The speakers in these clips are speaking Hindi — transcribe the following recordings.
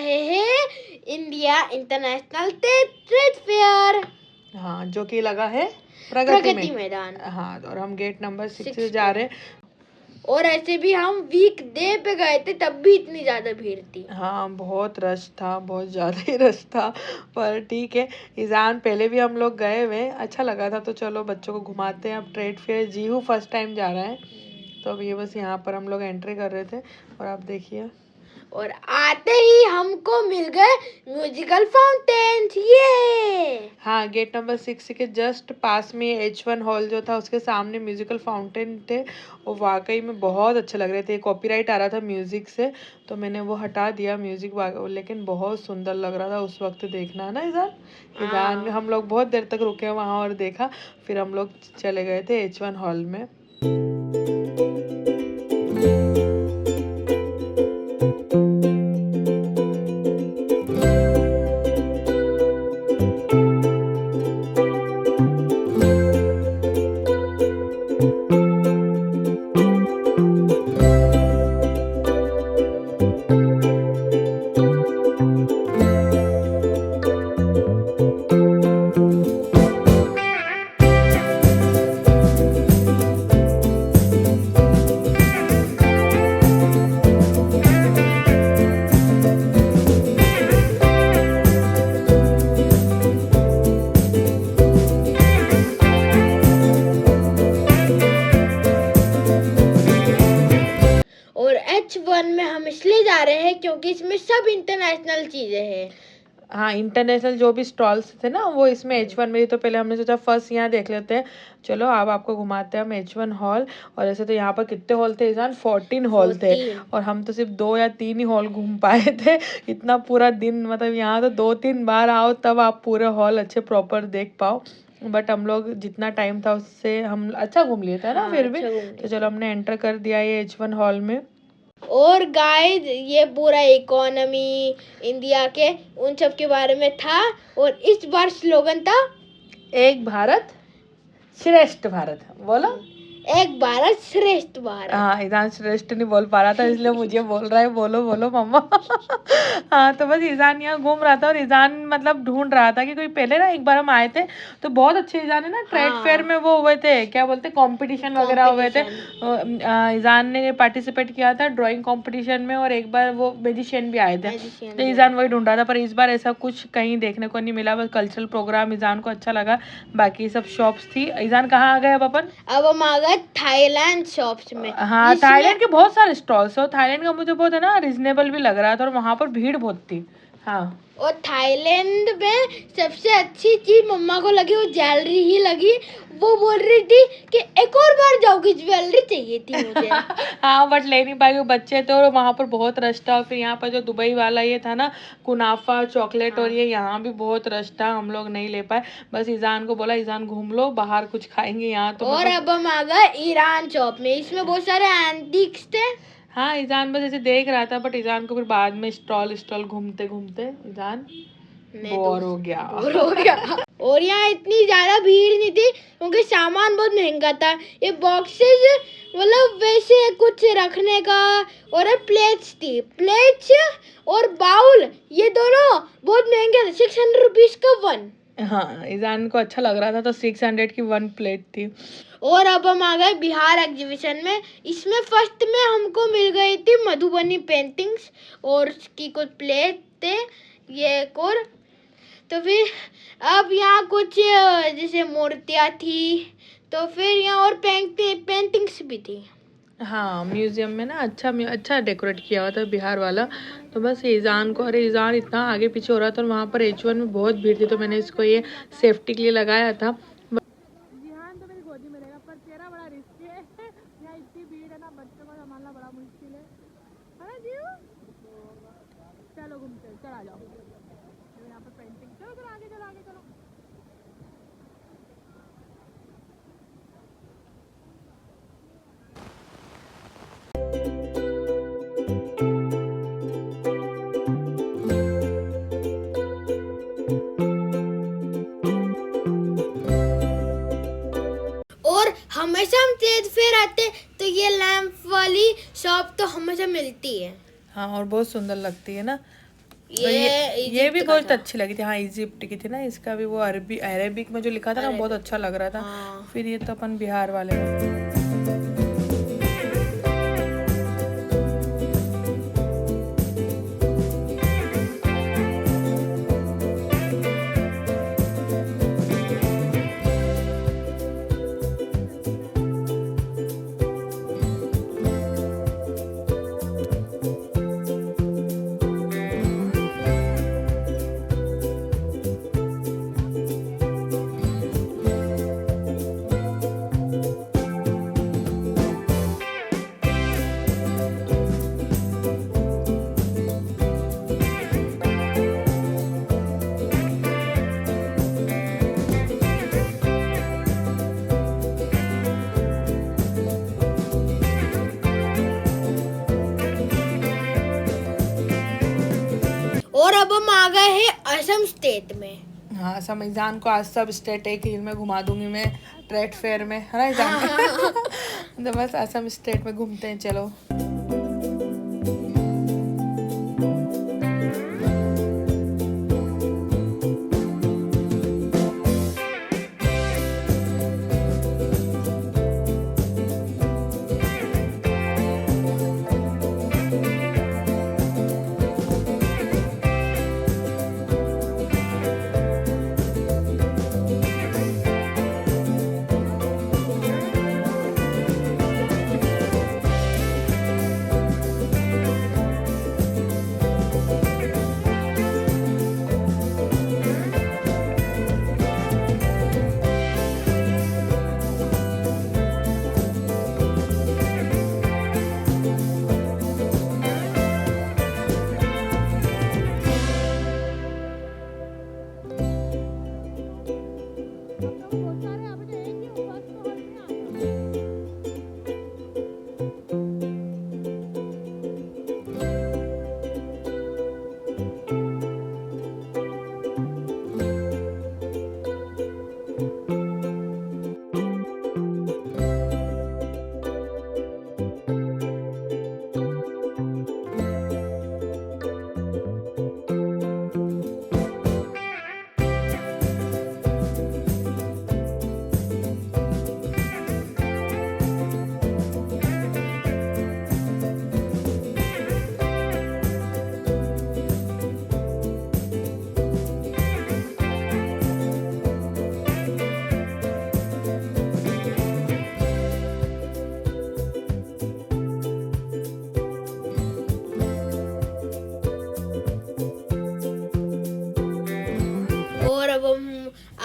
रहे हैं इंडिया इंटरनेशनल ट्रेड फेयर। हाँ, जो कि लगा है प्रगति मैदान। हाँ, और हम गेट नंबर 6 से जा रहे हैं। और ऐसे भी हम वीक डे पे गए थे, तब भी इतनी ज्यादा भीड़ थी। हाँ, बहुत रश था, बहुत ज़्यादा ही रश था, पर ठीक है। ईजान पहले भी हम लोग गए हुए, अच्छा लगा था, तो चलो बच्चों को घुमाते हैं। अब ट्रेड फेयर जीहू फर्स्ट टाइम जा रहा है, तो अब ये बस यहाँ पर हम लोग एंट्री कर रहे थे, और आप देखिए। और आते ही हमको मिल गए म्यूजिकल फाउंटेन। ये हाँ, गेट नंबर 6 के जस्ट पास में H1 हॉल जो था, उसके सामने म्यूजिकल फाउंटेन थे, और वाकई में बहुत अच्छे लग रहे थे। कॉपीराइट आ रहा था म्यूजिक से, तो मैंने वो हटा दिया म्यूजिक, लेकिन बहुत सुंदर लग रहा था उस वक्त देखना, है ना ईजान? ईजान हम लोग बहुत देर तक रुके वहाँ और देखा, फिर हम लोग चले गए थे H1 हॉल में। H1 में हम इसलिए जा रहे हैं क्योंकि इसमें सब इंटरनेशनल चीजें हैं। हाँ, इंटरनेशनल जो भी स्टॉल्स थे ना, वो इसमें H1 में ही, तो पहले हमने सोचा फर्स्ट यहाँ देख लेते हैं। चलो अब आपको घुमाते हैं हम H1 हॉल। और ऐसे तो यहाँ पर कितने हॉल थे ईजान? 14 हॉल थे, और हम तो सिर्फ 2 या 3 ही हॉल घूम पाए थे। इतना पूरा दिन, मतलब यहाँ तो 2-3 बार आओ तब आप पूरे हॉल अच्छे प्रॉपर देख पाओ, बट हम लोग जितना टाइम था उससे हम अच्छा घूम लिए थे ना। फिर भी तो चलो हमने एंटर कर दिया ये H1 हॉल में। और गाइस, ये पूरा इकोनॉमी इंडिया के उन सब के बारे में था, और इस बार स्लोगन था एक भारत श्रेष्ठ भारत। बोलो, एक भारत श्रेष्ठ भारत। हाँ, ईजान श्रेष्ठ नहीं बोल पा रहा था, इसलिए मुझे बोल रहा है, बोलो बोलो मम्मा। हाँ, तो बस ईजान यहाँ घूम रहा था, और ईजान मतलब ढूंढ रहा था कि कोई, पहले ना एक बार हम आए थे तो बहुत अच्छे ईजान है ना ट्रेड फेयर में वो हुए थे, क्या बोलते, कंपटीशन वगैरह हुए थे। ईजान ने पार्टिसिपेट किया था ड्राइंग कंपटीशन में, और एक बार वो मैजिशियन भी आए थे, तो ईजान वही ढूंढ रहा था। पर इस बार ऐसा कुछ कहीं देखने को नहीं मिला, बस कल्चरल प्रोग्राम ईजान को अच्छा लगा, बाकी सब शॉप्स थी। ईजान कहाँ आ गए अब हम आ गए थाईलैंड शॉप्स में। हाँ, थाईलैंड के बहुत सारे स्टॉल्स है, थाईलैंड का मुझे बहुत है ना रिजनेबल भी लग रहा था, और वहाँ पर भीड़ बहुत थी। हाँ, और थाईलैंड में सबसे अच्छी चीज मम्मा को लगी वो ज्वेलरी ही लगी। वो बोल रही थी कि एक और बार जाओगी, ज्वेलरी चाहिए थी मुझे। हाँ, बट ले नहीं पाई, वो बच्चे थे और वहाँ पर बहुत रश था। फिर यहाँ पर जो दुबई वाला ये था ना, कुनाफा चॉकलेट, और ये यहाँ भी बहुत रश था, हम लोग नहीं ले पाए। बस ईजान को बोला ईजान घूम लो, बाहर कुछ खाएंगे यहाँ तो। और अब हम आ गए ईरान शॉप में, इसमें बहुत सारे एंटीक्स थे। हाँ, ईजान बस ऐसे देख रहा था, बट ईजान को फिर बाद में स्टॉल घूमते घूमते ईजान बोर हो गया। और यहाँ इतनी ज्यादा भीड़ नहीं थी क्योंकि सामान बहुत महंगा था। ये बॉक्सेस मतलब वैसे कुछ रखने का, और प्लेट्स थी, प्लेट्स और बाउल, ये दोनों बहुत महंगे थे। 600 रुपीज का वन। हाँ, ईजान को अच्छा लग रहा था, तो 600 की 1 प्लेट थी। और अब हम आ गए बिहार एग्जीबिशन में। इसमें फर्स्ट में हमको मिल गई थी मधुबनी पेंटिंग्स, और उसकी कुछ प्लेट थे, ये एक और। तो फिर अब यहाँ कुछ जैसे मूर्तियाँ थी, तो फिर यहाँ और पेंटिंग्स भी थी। हाँ, म्यूजियम में ना अच्छा डेकोरेट किया हुआ था बिहार वाला। तो बस ईजान को, अरे ईजान इतना आगे पीछे हो रहा था, और वहाँ पर H1 में बहुत भीड़ थी, तो मैंने इसको ये सेफ्टी के लिए लगाया था। ईजान तो मेरी गोदी में रहेगा, पर तेरा बड़ा रिस्क है, यहाँ इतनी भीड़ है ना, बच्चों को संभालना बड़ा मुश्किल है ना जीव? चलो घूमते, चला जाओ यहाँ पर पेंटिंग। चलो आगे चलो, आगे चलो। और हमेशा हम ट्रेड फेयर आते तो ये लैंप वाली शॉप तो हमेशा मिलती है। हाँ, और बहुत सुंदर लगती है ना। ये ये भी इजिप्ट का बहुत था। अच्छी लगी थी। हाँ इजिप्ट की थी ना, इसका भी वो अरेबिक में जो लिखा था ना बहुत अच्छा लग रहा था। हाँ। फिर ये तो अपन बिहार वाले में। और अब हम आ गए हैं असम स्टेट में। हाँ असम। ईजान को आज सब स्टेट एक रील में घुमा दूंगी मैं, ट्रेड फेयर में, है ना ईजान? तो बस असम स्टेट में घूमते हैं चलो।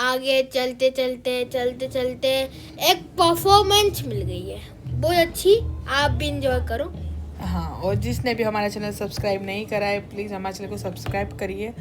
आगे चलते चलते एक परफॉर्मेंस मिल गई है बहुत अच्छी, आप भी इंजॉय करो। हाँ और जिसने भी हमारा चैनल सब्सक्राइब नहीं करा है प्लीज़ हमारे चैनल को सब्सक्राइब करिए।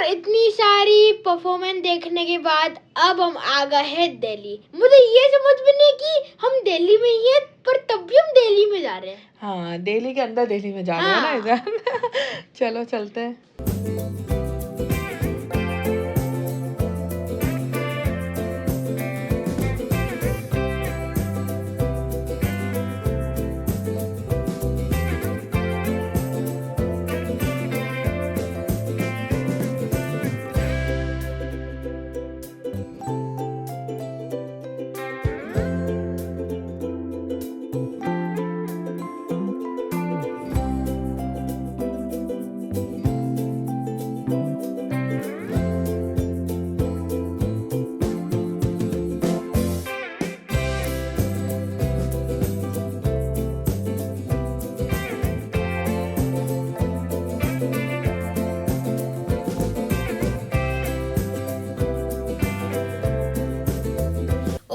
इतनी सारी परफॉर्मेंस देखने के बाद अब हम आ गए हैं दिल्ली। मुझे ये समझ में नहीं कि हम दिल्ली में ही हैं पर तब भी हम दिल्ली में जा रहे हैं। हाँ दिल्ली के अंदर दिल्ली में जा रहे हैं ना इधर। चलो चलते हैं।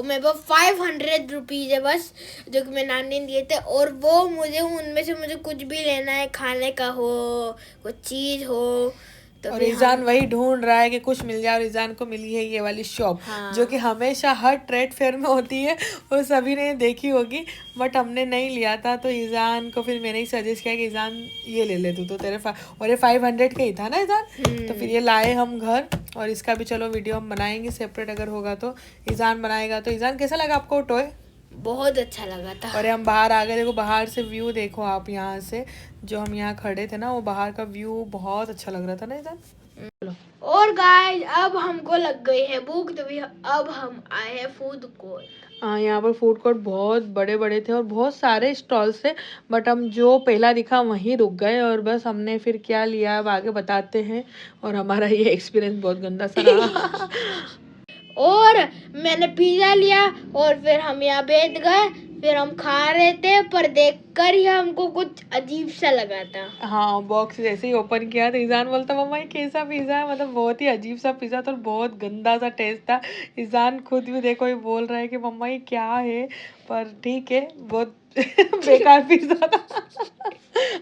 और मेरे पास 500 रुपीज़ है बस, जो कि मेरी नानी ने दिए थे। और वो मुझे उनमें से मुझे कुछ भी लेना है, खाने का हो, कुछ चीज़ हो, तो और फिर ईजान वही ढूंढ रहा है कि कुछ मिल जाए, और ईजान को मिली है ये वाली शॉप, हाँ। जो कि हमेशा हर ट्रेड फेयर में होती है और सभी ने देखी होगी, बट हमने नहीं लिया था। तो ईजान को फिर मैंने ही सजेस्ट किया कि ईजान ये ले ले तू, तो तेरे और ये 500 का ही था ना ईजान। तो फिर ये लाए हम घर, और इसका भी चलो वीडियो हम बनाएंगे सेपरेट, अगर होगा तो ईजान बनाएगा। तो ईजान कैसा लगा आपको टॉय? बहुत अच्छा लगा था। और हम बाहर आ गए, देखो बाहर से व्यू देखो आप, यहाँ से जो हम यहाँ खड़े थे ना, वो बाहर का व्यू बहुत अच्छा लग रहा था ना ईजान। चलो। और गाइस अब हमको लग गई है भूख, तो अब हम आए हैं फूड कोर्ट। हाँ, यहाँ पर फूड कोर्ट बहुत बड़े बड़े थे और बहुत सारे स्टॉल्स थे, बट हम जो पहला दिखा वहीं रुक गए, और बस हमने फिर क्या लिया अब आगे बताते हैं। और हमारा ये एक्सपीरियंस बहुत गंदा सा रहा। और मैंने पिज़्ज़ा लिया और फिर हम यहाँ बैठ गए, फिर हम खा रहे थे, पर देखकर ही हमको कुछ अजीब सा लगा था। हाँ, बॉक्स जैसे ही ओपन किया तो ईजान बोलता मम्मा ये कैसा पिज़्ज़ा है, मतलब बहुत ही अजीब सा पिज़्ज़ा था और बहुत गंदा सा टेस्ट था। ईजान खुद भी देखो ये बोल रहा है कि मम्मा ये क्या है, पर ठीक है, बहुत बेकार पिज़्ज़ा था।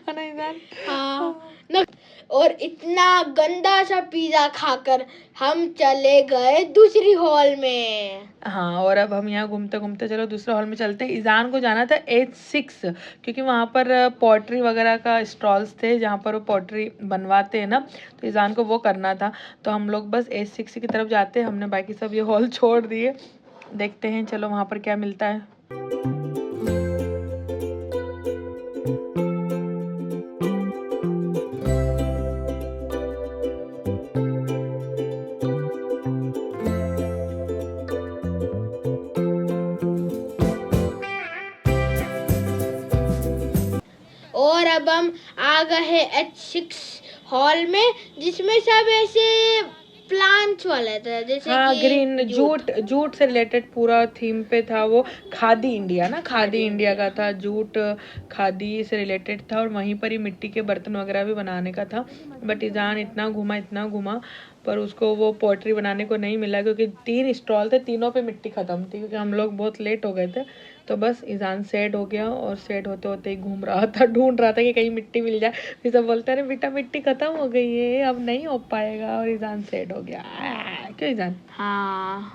है ना ईजान? हाँ न, और इतना गंदा सा पिज़्ज़ा खाकर हम चले गए दूसरी हॉल में। हाँ, और अब हम यहाँ घूमते घूमते चलो दूसरे हॉल में चलते हैं। ईजान को जाना था H6, क्योंकि वहाँ पर पॉटरी वगैरह का स्टॉल्स थे, जहाँ पर वो पॉटरी बनवाते हैं ना, तो ईजान को वो करना था। तो हम लोग बस H6 की तरफ जाते हैं, हमने बाकी सब ये हॉल छोड़ दिए। देखते हैं चलो वहाँ पर क्या मिलता है। और अब हम आ गए हैं H6 हॉल में, जिसमें सब ऐसे प्लांट्स वाले थे, जैसे हाँ, कि ग्रीन जूट से रिलेटेड पूरा थीम पे था वो। खादी इंडिया ना, खादी इंडिया का था, जूट खादी से रिलेटेड था, और वहीं पर ही मिट्टी के बर्तन वगैरह भी बनाने का था। बट ईजान इतना घूमा, पर उसको वो पोट्री बनाने को नहीं मिला, क्योंकि 3 स्टॉल थे, तीनों पे मिट्टी ख़त्म थी, क्योंकि हम लोग बहुत लेट हो गए थे। तो बस ईजान सेट हो गया, और सेट होते होते ही घूम रहा था, ढूंढ रहा था कि कहीं मिट्टी मिल जाए। फिर सब बोलते हैं बेटा मिट्टी ख़त्म हो गई है, अब नहीं हो पाएगा, और ईजान सेट हो गया। क्यों ईजान? हाँ।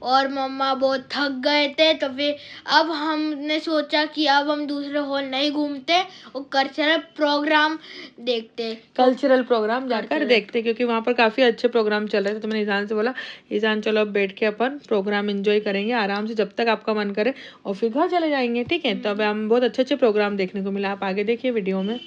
और मम्मा बहुत थक गए थे, तो फिर अब हमने सोचा कि अब हम दूसरे हॉल नहीं घूमते और कल्चरल प्रोग्राम जाकर देखते, क्योंकि वहाँ पर काफ़ी अच्छे प्रोग्राम चल रहे थे। तो मैंने ईजान से बोला ईजान चलो अब बैठ के अपन प्रोग्राम एंजॉय करेंगे आराम से, जब तक आपका मन करे, और फिर घर चले जाएंगे, ठीक है। तो अब हम बहुत अच्छे अच्छे प्रोग्राम देखने को मिला, आप आगे देखिए वीडियो में।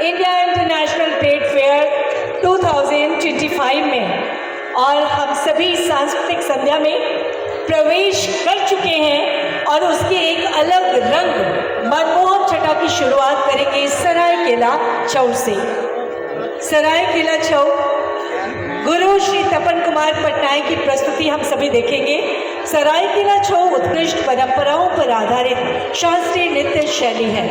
इंडिया इंटरनेशनल ट्रेड फेयर 2025 में और हम सभी सांस्कृतिक संध्या में प्रवेश कर चुके हैं और उसके एक अलग रंग मनमोहक छटा की शुरुआत करेंगे सरायकेला छऊ से। सरायकेला छऊ गुरु श्री तपन कुमार पटनायक की प्रस्तुति हम सभी देखेंगे। सरायकेला छऊ उत्कृष्ट परंपराओं पर आधारित शास्त्रीय नृत्य शैली है।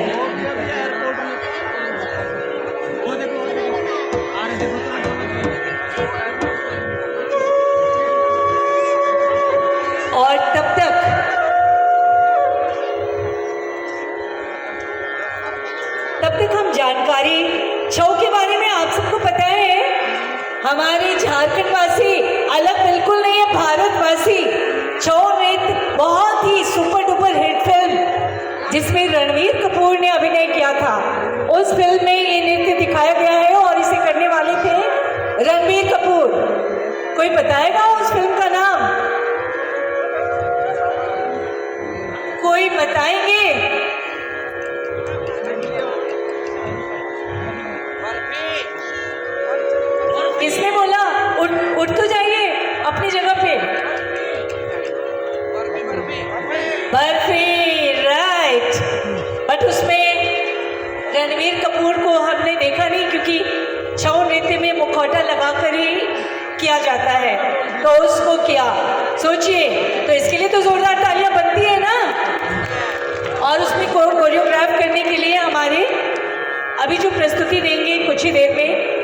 और तब तक हम जानकारी छऊ के बारे में आप सबको पता है, हमारे झारखंड वासी अलग बिल्कुल नहीं है, भारतवासी। छऊ नृत्य बहुत ही सुपर डुपर हिट फिल्म जिसमें रणवीर कपूर ने अभिनय किया था, उस फिल्म में ये नृत्य दिखाया गया है और इसे करने वाले थे रणवीर कपूर। कोई बताएगा उस फिल्म का नाम? कोई बताएंगे? किसने बोला? उठ तो जाइए अपनी जगह पे। बर्फी, राइट। बट उसमें रणवीर कपूर को हमने देखा नहीं, क्योंकि छऊ नृत्य में मुखौटा लगाकर ही किया जाता है, तो उसको किया। सोचिए, तो इसके लिए तो जोरदार तालियां बनती है ना। और उसमें कोरियोग्राफ करने के लिए हमारे अभी जो प्रस्तुति देंगे कुछ ही देर में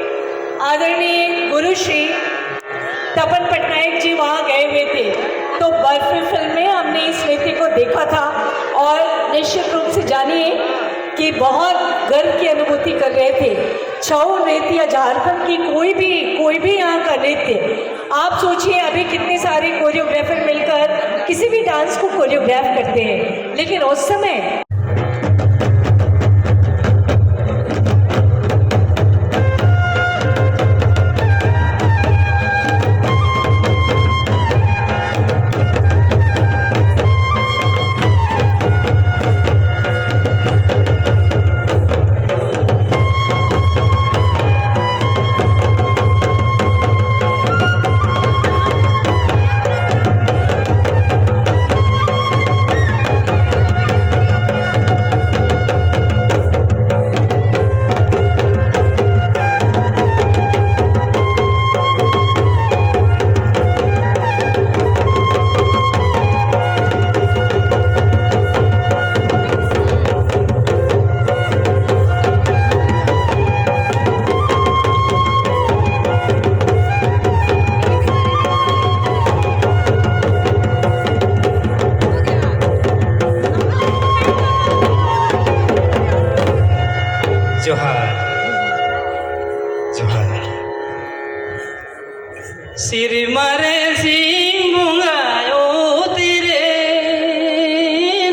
आदरणीय गुरु श्री तपन पटनायक जी वहाँ गए हुए थे, तो बर्फी फिल्म में हमने इस नृत्य को देखा था और निश्चित रूप से जानिए कि बहुत गर्व की अनुभूति कर रहे थे। छऊ नृत्य या झारखंड की कोई भी यहाँ का नृत्य, आप सोचिए अभी कितने सारे कोरियोग्राफर मिलकर किसी भी डांस को कोरियोग्राफ करते हैं, लेकिन उस समय सिर मारे सिंह बुंगायो तेरे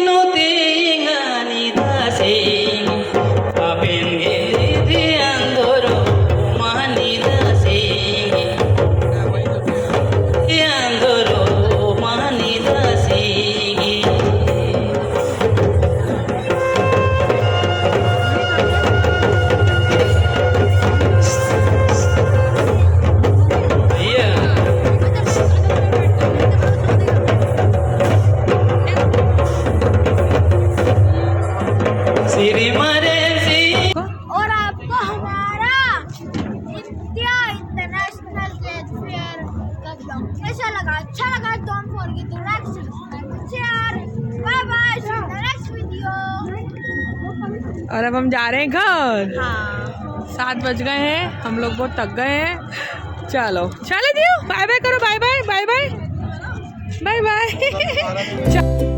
नोते गानी दासिंग अपेन गेले दे अंदरो मानी दासिंग अंदरो मानी दासिंग और आपको हमारा इंडिया इंटरनेशनल ट्रेड फेयर का ब्लॉग कैसा लगा? अच्छा लगा? Don't forget to like, subscribe, share. Bye bye, see you in the next video. और अब हम जा रहे हैं घर। हाँ, 7 बज गए हैं, हम लोग बहुत थक गए हैं। चलो दियो, बाय बाय करो, bye bye bye bye bye bye.